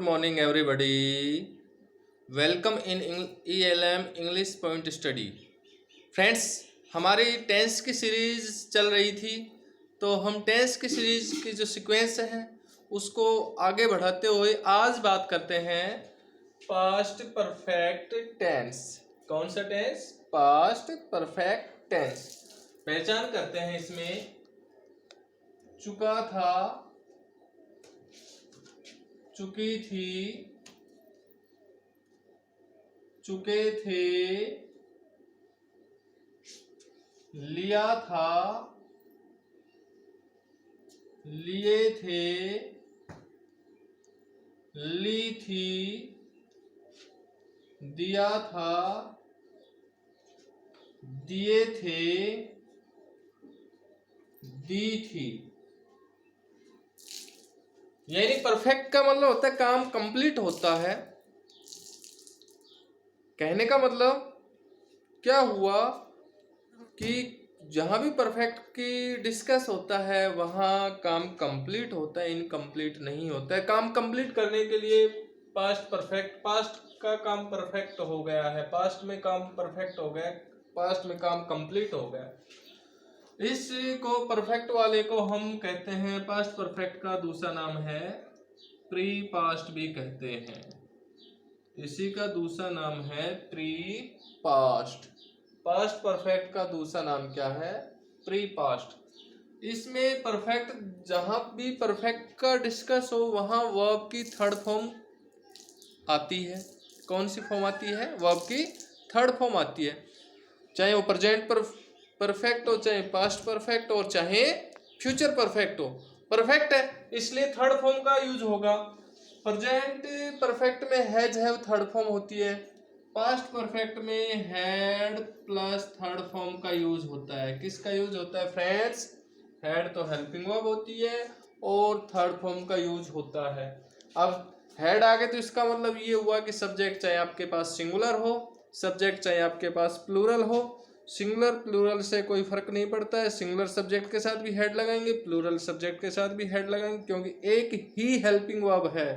morning, everybody. Welcome in ELM English Point Study. Friends, हमारी tense की series चल रही थी, तो हम टेंस की सीरीज की जो सीक्वेंस है उसको आगे बढ़ाते हुए आज बात करते हैं पास्ट परफेक्ट टेंस। कौन सा टेंस? Past perfect tense. पहचान करते हैं इसमें चुका था, चुकी थी, चुके थे, लिया था, लिए थे, ली थी, दिया था, दिए थे, दी थी। यानी परफेक्ट का मतलब होता है काम कंप्लीट होता है। कहने का मतलब क्या हुआ कि जहां भी परफेक्ट की डिस्कस होता है वहां काम कंप्लीट होता है, इनकम्प्लीट नहीं होता है। काम कंप्लीट करने के लिए पास्ट परफेक्ट, पास्ट का काम परफेक्ट हो गया है, पास्ट में काम परफेक्ट हो गया, पास्ट में काम कंप्लीट हो गया। इसको परफेक्ट वाले को हम कहते हैं, पास्ट परफेक्ट का दूसरा नाम है प्री पास्ट भी कहते हैं। इसी का दूसरा नाम है प्री पास्ट। पास्ट परफेक्ट का दूसरा नाम क्या है? Pre past. इसमें परफेक्ट, जहां भी परफेक्ट का डिस्कस हो वहां वर्ब की थर्ड फॉर्म आती है। कौन सी फॉर्म आती है? वर्ब की थर्ड फॉर्म आती है। चाहे वो प्रेजेंट परफेक्ट हो, चाहे पास्ट परफेक्ट हो, चाहे फ्यूचर परफेक्ट हो। परफेक्ट है इसलिए थर्ड फॉर्म का यूज होगा। प्रेजेंट परफेक्ट में हैज हैव थर्ड फॉर्म होती है, पास्ट परफेक्ट में हैड प्लस थर्ड फॉर्म का यूज होता है। किसका यूज होता है फ्रेंड्स? हैड तो हेल्पिंग वर्ब होती है और थर्ड फॉर्म का यूज होता है। अब हैड आ गए तो इसका मतलब ये हुआ कि सब्जेक्ट चाहे आपके पास सिंगुलर हो, सब्जेक्ट चाहे आपके पास प्लूरल हो। सिंगुलर प्लूरल से कोई फर्क नहीं पड़ता है, सिंगुलर सब्जेक्ट के साथ भी हेड लगाएंगे, प्लूरल सब्जेक्ट के साथ भी हेड लगाएंगे, क्योंकि एक ही हेल्पिंग वर्ब है।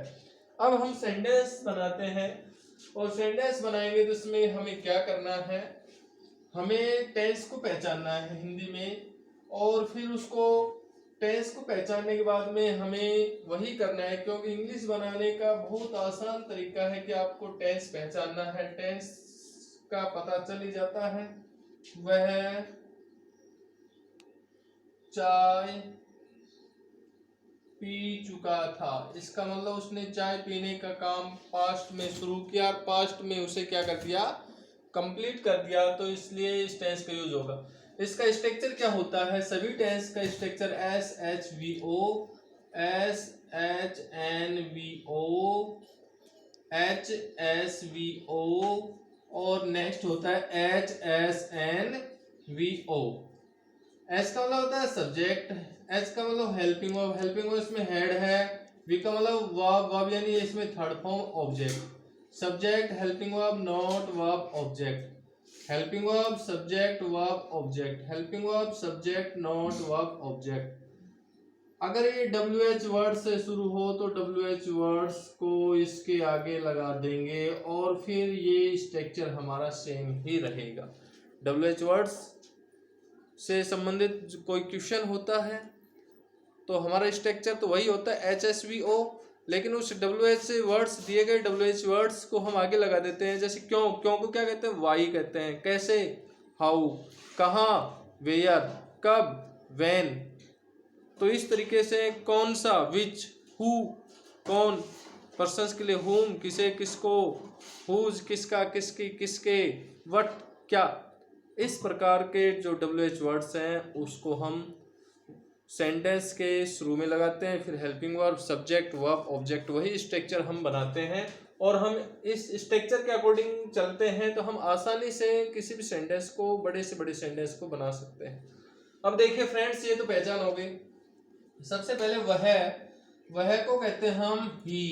अब हम सेंटेंस बनाते हैं और सेंटेंस बनाएंगे तो इसमें हमें क्या करना है? हमें टेंस को पहचानना है हिंदी में, और फिर उसको टेंस को पहचानने के बाद में हमें वही करना है, क्योंकि इंग्लिश बनाने का बहुत आसान तरीका है कि आपको टेंस पहचानना है। टेंस का पता चल ही जाता है। वह चाय पी चुका था, इसका मतलब उसने चाय पीने का काम पास्ट में शुरू किया, पास्ट में उसे क्या कर दिया? कंप्लीट कर दिया, तो इसलिए इस टेंस का यूज होगा। इसका स्ट्रक्चर क्या होता है? सभी टेंस का structure S H V O, S H N V O, H S V O, और नेक्स्ट होता है H S N V O. S का मतलब होता है सब्जेक्ट, एच का मतलब हेल्पिंग वर्ब, हेल्पिंग वर्ब इसमें हेड है, वी का मतलब वर्ब, वर्ब यानी इसमें third form object. Subject helping verb not verb object, helping verb subject verb object, helping verb subject not verb object. अगर ये WH वर्ड से शुरू हो तो WH वर्ड्स को इसके आगे लगा देंगे और फिर ये स्ट्रक्चर हमारा सेम ही रहेगा। WH वर्ड्स से संबंधित कोई क्वेश्चन होता है तो हमारा स्ट्रक्चर तो वही होता है HSVO, लेकिन उस WH से वर्ड्स, दिए गए WH वर्ड्स को हम आगे लगा देते हैं। जैसे क्यों, क्यों को क्या कहते हैं? वाई कहते हैं। कैसे? हाउ, कहाँ, वेयर, कब, व्हेन। तो इस तरीके से कौन सा, विच, हु, कौन, पर्सन्स के लिए हुम, किसे, किसको, हुज किसका, किसकी, किसके, व्हाट क्या। इस प्रकार के जो WH वर्ड्स हैं उसको हम सेंटेंस के शुरू में लगाते हैं, फिर helping verb subject verb object, वही स्ट्रक्चर हम बनाते हैं। और हम इस स्ट्रक्चर के अकॉर्डिंग चलते हैं तो हम आसानी से किसी भी सेंटेंस को, बड़े से बड़े सेंटेंस को बना सकते हैं। अब देखिए फ्रेंड्स, ये तो पहचान हो गई। सबसे पहले वह को कहते हैं हम ही।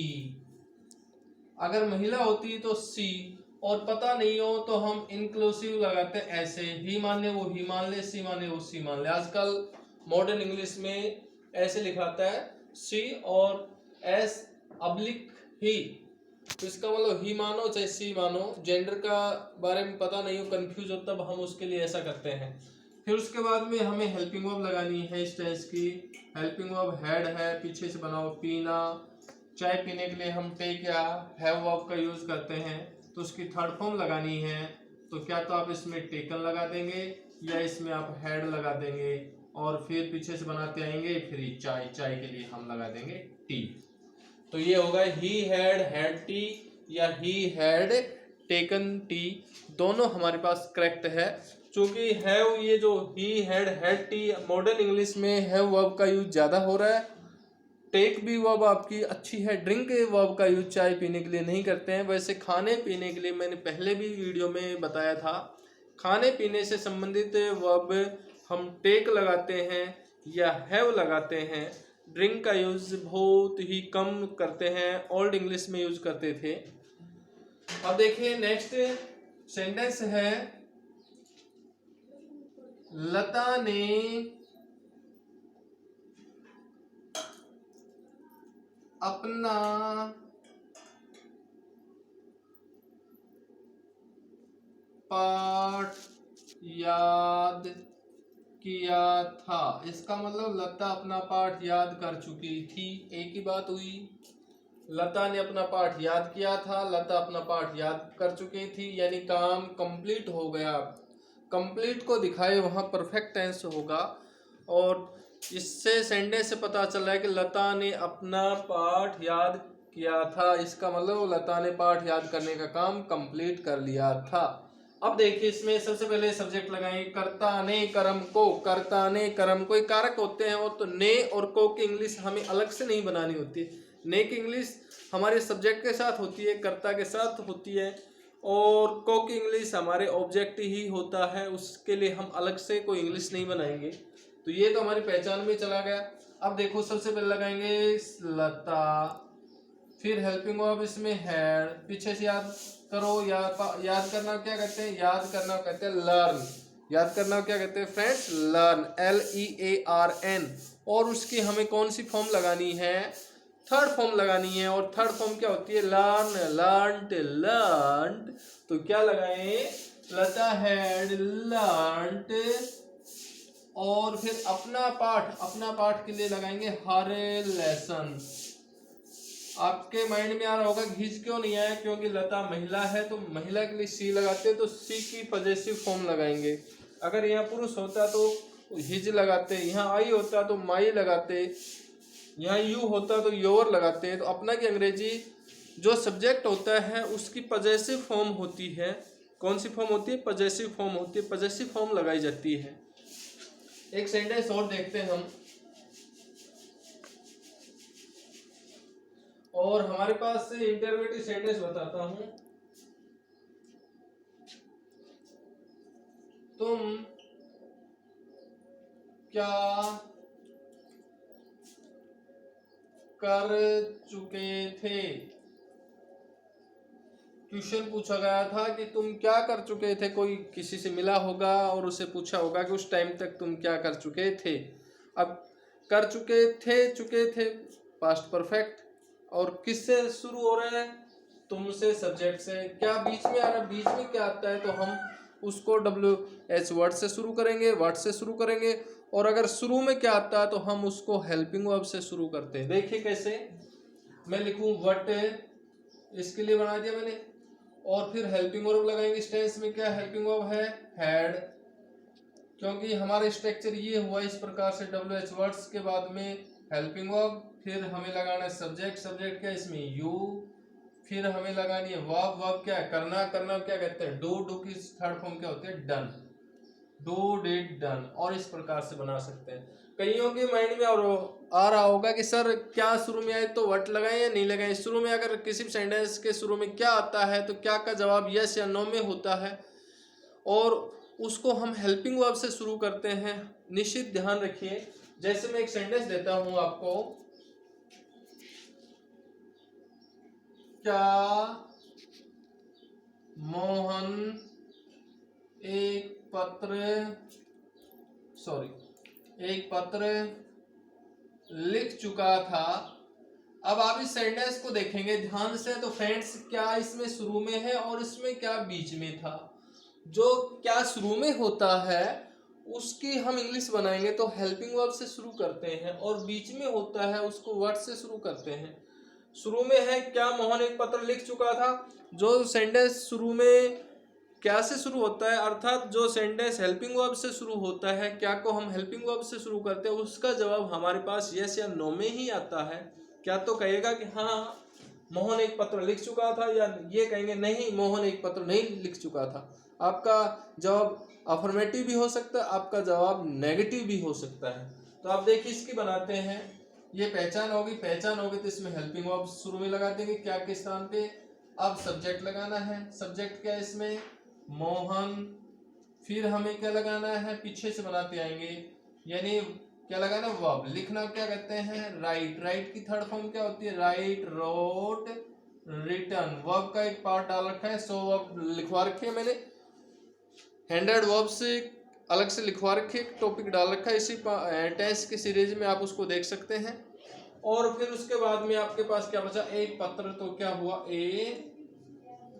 अगर महिला होती तो सी, और पता नहीं हो तो हम इंक्लूसिव लगाते हैं ऐसे, ही माने वो ही मान ले, सी माने वो सी मान ले। आजकल मॉडर्न इंग्लिश में ऐसे लिखाता है सी और एस अब्लिक ही, तो इसका मतलब ही मानो चाहे सी मानो, जेंडर का बारे में पता नहीं हो, कंफ्यूज हो, तब हम उसके लिए ऐसा करते हैं। फिर उसके बाद में हमें हेल्पिंग वर्ब लगानी है इस टेंस की। हेल्पिंग वर्ब हैड है, पीछे से बनाओ पीना, चाय पीने के लिए हम टेक या हैव वर्ब का यूज करते हैं, तो उसकी थर्ड फॉर्म लगानी है। तो क्या तो आप इसमें टेकन लगा देंगे या इसमें आप हैड लगा देंगे, और फिर पीछे से बनाते आएंगे, फिर चाय, चाय के लिए हम लगा देंगे टी। तो ये होगा ही हैड टी या ही हैड टेकन टी, दोनों हमारे पास करेक्ट है। क्योंकि हैव, ये जो he had T, modern English में हैव वर्ब का यूज ज्यादा हो रहा है। टेक भी वर्ब आपकी अच्छी है, ड्रिंक वर्ब का यूज चाय पीने के लिए नहीं करते हैं। वैसे खाने पीने के लिए मैंने पहले भी वीडियो में बताया था, खाने पीने से संबंधित वर्ब हम टेक लगाते हैं या हैव लगाते हैं। ड्रिंक का यूज बहुत ही कम करते हैं, ओल्ड इंग्लिश में यूज करते थे। अब देखिए नेक्स्ट सेंटेंस है, लता ने अपना पाठ याद किया था। इसका मतलब लता अपना पाठ याद कर चुकी थी, एक ही बात हुई। लता ने अपना पाठ याद किया था, लता अपना पाठ याद कर चुकी थी, यानी काम कंप्लीट हो गया। कंप्लीट को दिखाए वहाँ परफेक्ट टेंस होगा, और इससे सेंटेंस से पता चल रहा है कि लता ने अपना पाठ याद किया था। इसका मतलब लता ने पाठ याद करने का काम कंप्लीट कर लिया था। अब देखिए इसमें सबसे पहले सब्जेक्ट लगाएंगे, कर्ता ने कर्म को। कर्ता ने कर्म कोई कारक होते हैं, और तो ने और को की इंग्लिश हमें अलग से नहीं बनानी होती। ने की इंग्लिश हमारे सब्जेक्ट के साथ होती है, कर्ता के साथ होती है, और को की इंग्लिश हमारे ऑब्जेक्ट ही होता है, उसके लिए हम अलग से कोई इंग्लिश नहीं बनाएंगे। तो ये तो हमारी पहचान में चला गया। अब देखो सबसे पहले लगाएंगे लता, फिर हेल्पिंग वर्ब इसमें हैड, पीछे से याद करो, याद करना क्या कहते हैं, याद करना कहते हैं लर्न। याद करना क्या कहते हैं फ्रेंड्स, लर्न, LEARN। और उसकी हमें कौन सी फॉर्म लगानी है, थर्ड फॉर्म लगानी है। और थर्ड फॉर्म क्या होती है, लर्न, लर्नड, लर्नड। तो क्या लगाएं, लता हैड लर्नड, और फिर अपना पाठ, अपना पाठ के लिए लगाएंगे हर लेसन। आपके माइंड में आ रहा होगा घिस क्यों नहीं आया, क्योंकि लता महिला है, तो महिला के लिए सी लगाते हैं, तो सी की पॉजेसिव फॉर्म लगाएंगे। अगर यहाँ पुरुष होता तो हिज लगाते, यहाँ आई होता तो माई लगाते, यहाँ यू होता तो योर लगाते हैं। तो अपना की अंग्रेजी जो सब्जेक्ट होता है उसकी पॉजेसिव फॉर्म होती है। कौन सी फॉर्म होती है, पॉजेसिव फॉर्म होती है, पॉजेसिव फॉर्म लगाई जाती है। एक सेंटेंस और देखते हैं हम, और हमारे पास से इंटरवेटिव सेंटेंस बताता हूं। तुम क्या कर चुके थे, क्वेश्चन पूछा गया था कि तुम क्या कर चुके थे। कोई किसी से मिला होगा और उसे पूछा होगा कि उस टाइम तक तुम क्या कर चुके थे। अब कर चुके थे पास्ट परफेक्ट, और किससे शुरू हो रहा है, तुमसे, सब्जेक्ट से। क्या बीच में आ रहा है, बीच में क्या आता है, तो हम उसको WH वर्ड से शुरू करेंगे, वर्ड से शुरू करेंगे। और अगर शुरू में क्या आता है तो हम उसको हेल्पिंग वर्ब से शुरू करते हैं। देखिए कैसे, मैं लिखूं वट, इसके लिए बना दिया मैंने, और फिर हेल्पिंग वर्ब लगाएंगे। इस टेंस में क्या हेल्पिंग वर्ब है, हैड, क्योंकि हमारा स्ट्रक्चर ये हुआ इस प्रकार से, WH वर्ड्स के बाद में हेल्पिंग वर्ब, फिर हमें लगाना है सब्जेक्ट, सब्जेक्ट क्या इसमें यू, फिर हमें लगानी है वर्ब, वर्ब क्या है करना, करना क्या कहते हैं डू, डू की थर्ड फॉर्म क्या होती है डन, डू डिड डन। और इस प्रकार से बना सकते हैं। कईयों के माइंड में और आ रहा होगा कि सर क्या शुरू में आए तो व्हाट लगाएं या नहीं लगाएं। शुरू में अगर किसी सेंटेंस के शुरू में क्या आता है तो क्या का जवाब यस या नो में होता है, और उसको हम हेल्पिंग वर्ब से शुरू करते हैं। निश्चित ध्यान रखिए। जैसे मैं एक सेंटेंस देता हूं आपको, क्या मोहन एक पत्र लिख चुका था अब आप इस सेंटेंस को देखेंगे ध्यान से तो फ्रेंड्स क्या इसमें शुरू में है और इसमें क्या बीच में था। जो क्या शुरू में होता है उसकी हम इंग्लिश बनाएंगे तो हेल्पिंग वर्ब से शुरू करते हैं, और बीच में होता है उसको वर्ड से शुरू करते हैं। शुरू में है क्या मोहन एक पत्र लिख चुका था। जो सेंटेंस शुरू में क्या से शुरू होता है, अर्थात जो सेंटेंस हेल्पिंग वर्ब से शुरू होता है, क्या को हम हेल्पिंग वर्ब से शुरू करते हैं, उसका जवाब हमारे पास यस या नो में ही आता है। क्या तो कहेगा कि हाँ मोहन एक पत्र लिख चुका था, या ये कहेंगे नहीं मोहन एक पत्र नहीं लिख चुका था। आपका जवाब अफर्मेटिव भी हो सकता है, आपका जवाब नेगेटिव भी हो सकता है। तो आप देखिए इसकी बनाते हैं। ये पहचान होगी तो इसमें हेल्पिंग वर्ब शुरू में लगा देंगे क्या के स्थान पे। अब सब्जेक्ट लगाना है। सब्जेक्ट क्या है इसमें, मोहन। फिर हमें क्या लगाना है, पीछे से बनाते आएंगे, यानी क्या लगाना, वर्ब। लिखना क्या कहते हैं, राइट। राइट की थर्ड फॉर्म क्या होती है, राइट, रोट, रिटर्न। वर्ब का एक पार्ट डाल रखा है, सो वर्ब लिखवा रखे हैं मैंने। हैंडेड वर्ब से अलग से लिखवा रखे, एक टॉपिक डाल रखा है इसी टेंस के सीरीज में, आप उसको देख सकते हैं। और फिर उसके बाद में आपके पास क्या बचा, एक पत्र, तो क्या हुआ, ए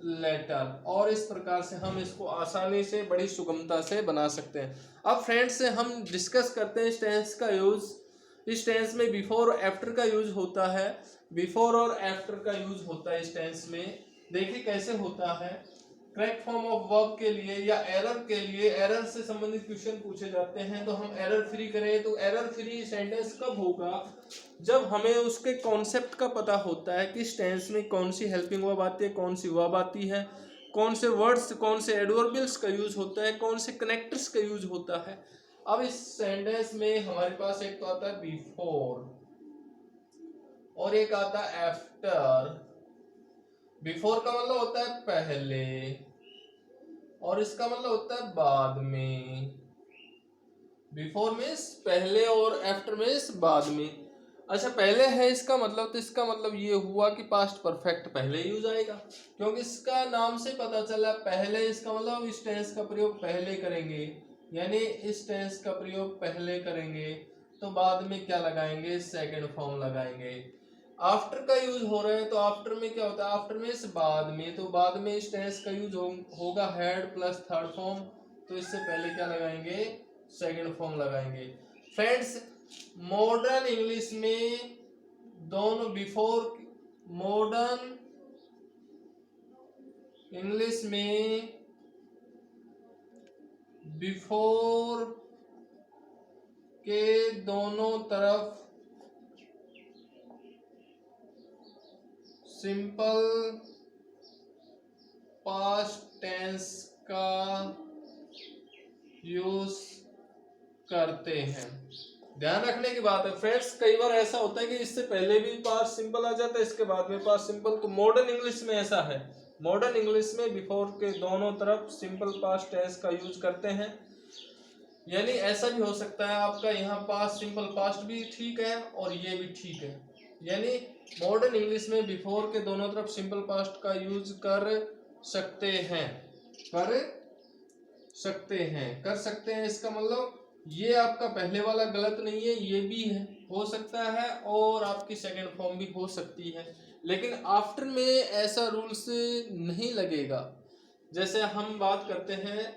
लेटर। और इस प्रकार से हम इसको आसानी से बड़ी सुगमता से बना सकते हैं। अब फ्रेंड्स हम डिस्कस करते हैं इस टेंस का यूज। इस टेंस में बिफोर और आफ्टर का यूज होता है। बिफोर और आफ्टर का यूज होता है इस टेंस में। देखिए कैसे होता है। करेक्ट फॉर्म ऑफ वर्ब के लिए या एरर के लिए, एरर से संबंधित क्वेश्चन पूछे जाते हैं, तो हम एरर फ्री करें तो एरर फ्री सेंटेंस कब होगा, जब हमें उसके कॉन्सेप्ट का पता होता है कि इस टेंस में कौन सी हेल्पिंग वर्ब आती है, कौन सी वर्ब आती है, कौन से वर्ड्स, कौन से एडवर्बियल्स का यूज होता है, कौन से कनेक्टर्स का यूज होता है। अब इस सेंटेंस में हमारे पास एक तो आता है बिफोर और एक आता है आफ्टर। बिफोर का मतलब होता है पहले और इसका मतलब होता है बाद में। बिफोर मीन्स पहले और आफ्टर मीन्स बाद में। अच्छा पहले है इसका मतलब, तो इसका मतलब ये हुआ कि पास्ट परफेक्ट पहले यूज आएगा, क्योंकि इसका नाम से पता चला पहले। इसका मतलब इस टेंस का प्रयोग पहले करेंगे, यानी इस टेंस का प्रयोग पहले करेंगे, तो बाद में क्या लगाएंगे, सेकंड फॉर्म लगाएंगे। आफ्टर का यूज हो रहा है तो आफ्टर में क्या होता है, आफ्टर में बाद में, तो बाद में इस टेंस का यूज होगा हैड प्लस थर्ड फॉर्म, तो इससे पहले क्या लगाएंगे, सेकंड फॉर्म लगाएंगे। फ्रेंड्स मॉडर्न इंग्लिश में दोनों बिफोर, मॉडर्न इंग्लिश में बिफोर के दोनों तरफ सिंपल पास्ट टेंस का यूज करते हैं। ध्यान रखने की बात है फ्रेंड्स, कई बार ऐसा होता है कि इससे पहले भी पास्ट सिंपल आ जाता है, इसके बाद में पास्ट सिंपल। तो मॉडर्न इंग्लिश में ऐसा है, मॉडर्न इंग्लिश में बिफोर के दोनों तरफ सिंपल पास्ट टेंस का यूज करते हैं। यानी ऐसा भी हो सकता है आपका यहाँ पास्ट सिंपल पास्ट भी ठीक है और ये भी ठीक है। यानी मॉडर्न इंग्लिश में बिफोर के दोनों तरफ सिंपल पास्ट का यूज कर सकते हैं, कर सकते हैं। इसका मतलब ये आपका पहले वाला गलत नहीं है, ये भी है, हो सकता है, और आपकी सेकंड फॉर्म भी हो सकती है। लेकिन आफ्टर में ऐसा रूल्स नहीं लगेगा। जैसे हम बात करते हैं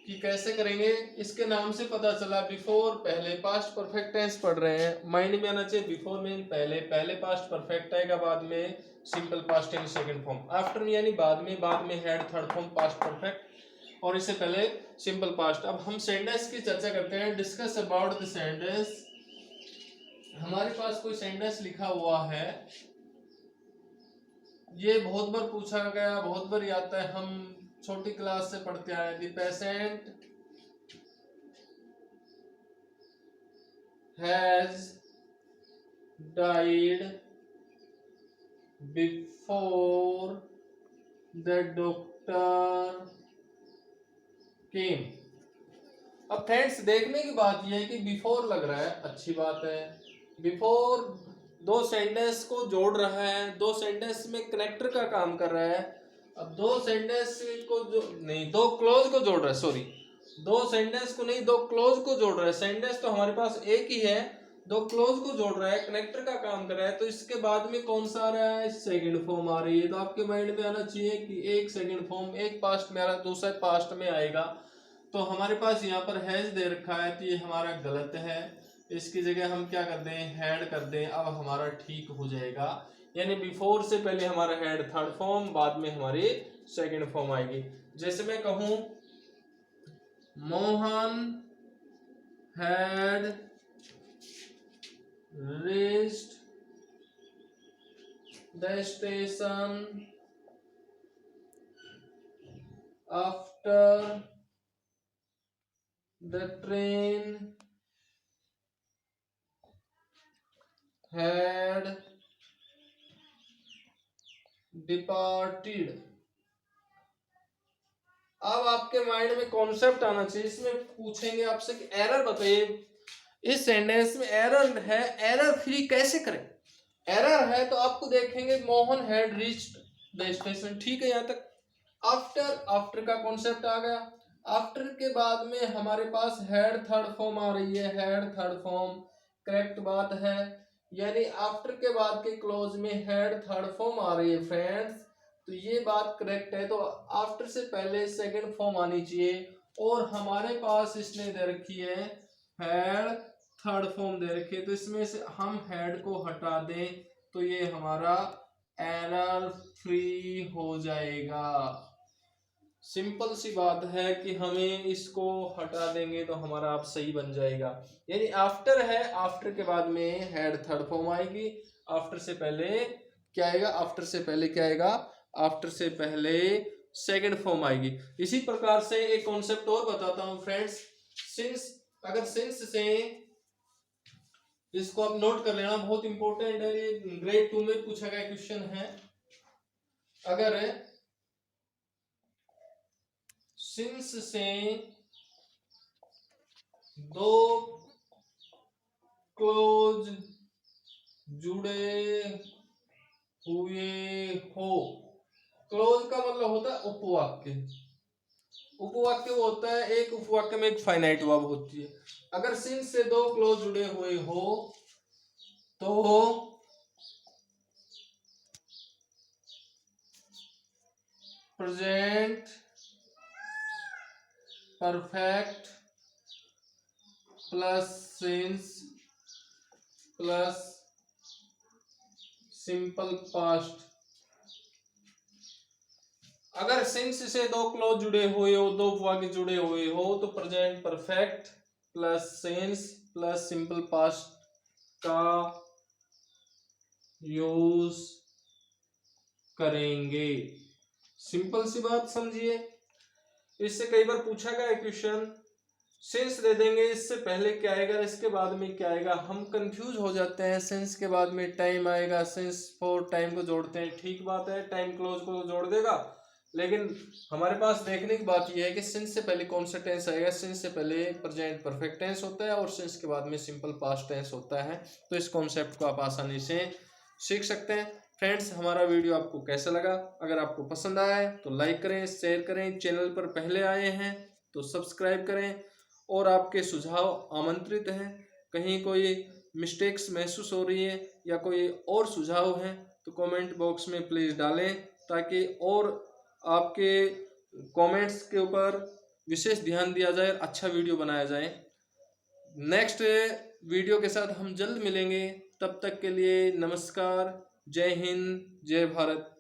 कि कैसे करेंगे, इसके नाम से पता चला बिफोर पहले पास्ट परफेक्ट टेंस पढ़ रहे हैं, माइंड में आना चाहिए बिफोर में पहले, पहले पास्ट परफेक्ट आएगा, बाद में simple past tense second form, after में यानी बाद में had third form past perfect, और इससे पहले सिंपल पास्ट। अब हम सेंटेंस की चर्चा करते हैं, डिस्कस अबाउट द सेंटेंस। हमारे पास कोई सेंटेंस लिखा हुआ है, ये बहुत बार पूछा गया, बहुत बार आता है, हम छोटी क्लास से पढ़ते आए। The patient has died before the doctor केम। अब फ्रेंड्स देखने की बात यह है कि बिफोर लग रहा है, अच्छी बात है। बिफोर दो सेंटेंस को जोड़ रहा है, दो सेंटेंस में कनेक्टर का काम कर रहा है। अब दो सेंटेंस को जो नहीं, दो क्लोज को जोड़ रहा है, सॉरी, दो सेंटेंस को नहीं, दो क्लोज को जोड़ रहा है। सेंटेंस तो हमारे पास एक ही है, दो क्लोज को जोड़ रहा है, कनेक्टर का काम कर रहा है, तो इसके बाद में कौन सा आ रहा है, सेकंड फॉर्म आ रही है। तो आपके माइंड में आना चाहिए कि एक सेकंड फॉर्म, एक पास्ट में आ रहा है, दूसरा पास्ट में आएगा। तो हमारे पास यहाँ पर हैज दे रखा है, तो ये हमारा गलत है। इसकी जगह हम क्या कर दें, हैड कर दें। अब हमारा ठीक हो जाएगा, यानी बिफोर से पहले हमारा हैड थर्ड फॉर्म, बाद में हमारी सेकंड फॉर्म आएगी। जैसे मैं कहूं Mohan had reached the station after the train had departed। अब आपके माइंड में कॉन्सेप्ट आना चाहिए। इसमें पूछेंगे आपसे कि एरर बताइए, इस सेंटेंस में एरर है, एरर फ्री कैसे करें। एरर है तो आपको देखेंगे Mohan had reached the station, ठीक है यहाँ तक। आफ्टर, आफ्टर का कॉन्सेप्ट आ गया। आफ्टर के बाद में हमारे पास हैड थर्ड फॉर्म आ रही है, हैड थर्ड फॉर्म करेक्ट बात है, यानी आफ्टर के बाद के क्लोज में हैड थर्ड फॉर्म आ रही है फ्रेंड्स, तो ये बात करेक्ट है। तो आफ्टर से पहले सेकंड फॉर्म आनी चाहिए, और हमारे पास इसने दे रखी है हैड थर्ड फॉर्म दे रखी है, तो इसमें से हम हैड को हटा दें तो ये हमारा एरर फ्री हो जाएगा। सिंपल सी बात है कि हमें इसको हटा देंगे तो हमारा आप सही बन जाएगा। यानी आफ्टर है, आफ्टर के बाद में हैड थर्ड फॉर्म आएगी, आफ्टर से पहले क्या आएगा, आफ्टर से पहले क्या आएगा, आफ्टर से पहले सेकंड फॉर्म आएगी। इसी प्रकार से एक कॉन्सेप्ट और बताता हूं फ्रेंड्स, सिंस, अगर सिंस से, इसको आप नोट कर लेना, बहुत इंपॉर्टेंट है, ये ग्रेड 2 में पूछा गया क्वेश्चन है। अगर सिंस से दो क्लोज जुड़े हुए हो, क्लोज का मतलब होता है उपवाक्य। उपवाक्य वो होता है, एक उपवाक्य में एक फाइनाइट वर्ब होती है। अगर सिंस से दो क्लोज जुड़े हुए हो तो present perfect plus since plus simple past. अगर सिंस से दो क्लोज जुड़े हुए हो, दो वाक्य जुड़े हुए हो, तो present perfect plus since plus simple past का यूज करेंगे। सिंपल सी बात समझिए। इससे कई बार पूछा गया क्वेश्चन, सिंस दे देंगे, इससे पहले क्या आएगा, इसके बाद में क्या आएगा, हम कंफ्यूज हो जाते हैं। सिंस के बाद में टाइम आएगा, सिंस फॉर टाइम को जोड़ते हैं, ठीक बात है, टाइम क्लोज को जोड़ देगा, लेकिन हमारे पास देखने की बात यह है कि सिंस से पहले कौन सा टेंस आएगा। सिंस से पहले प्रेजेंट परफेक्ट टेंस होता है और सिंस के बाद में सिंपल पास्ट टेंस होता है। तो इस कॉन्सेप्ट को आप आसानी से सीख सकते हैं। फ्रेंड्स, हमारा वीडियो आपको कैसा लगा? अगर आपको पसंद आया है तो लाइक करें, शेयर करें, चैनल पर पहले आए हैं तो सब्सक्राइब करें, और आपके सुझाव आमंत्रित हैं। कहीं कोई मिस्टेक्स महसूस हो रही है या कोई और सुझाव हैं तो कमेंट बॉक्स में प्लीज़ डालें, ताकि और आपके कमेंट्स के ऊपर विशेष ध्यान दिया जाए, अच्छा वीडियो बनाया जाए। नेक्स्ट वीडियो के साथ हम जल्द मिलेंगे, तब तक के लिए नमस्कार, जय हिंद, जय भारत।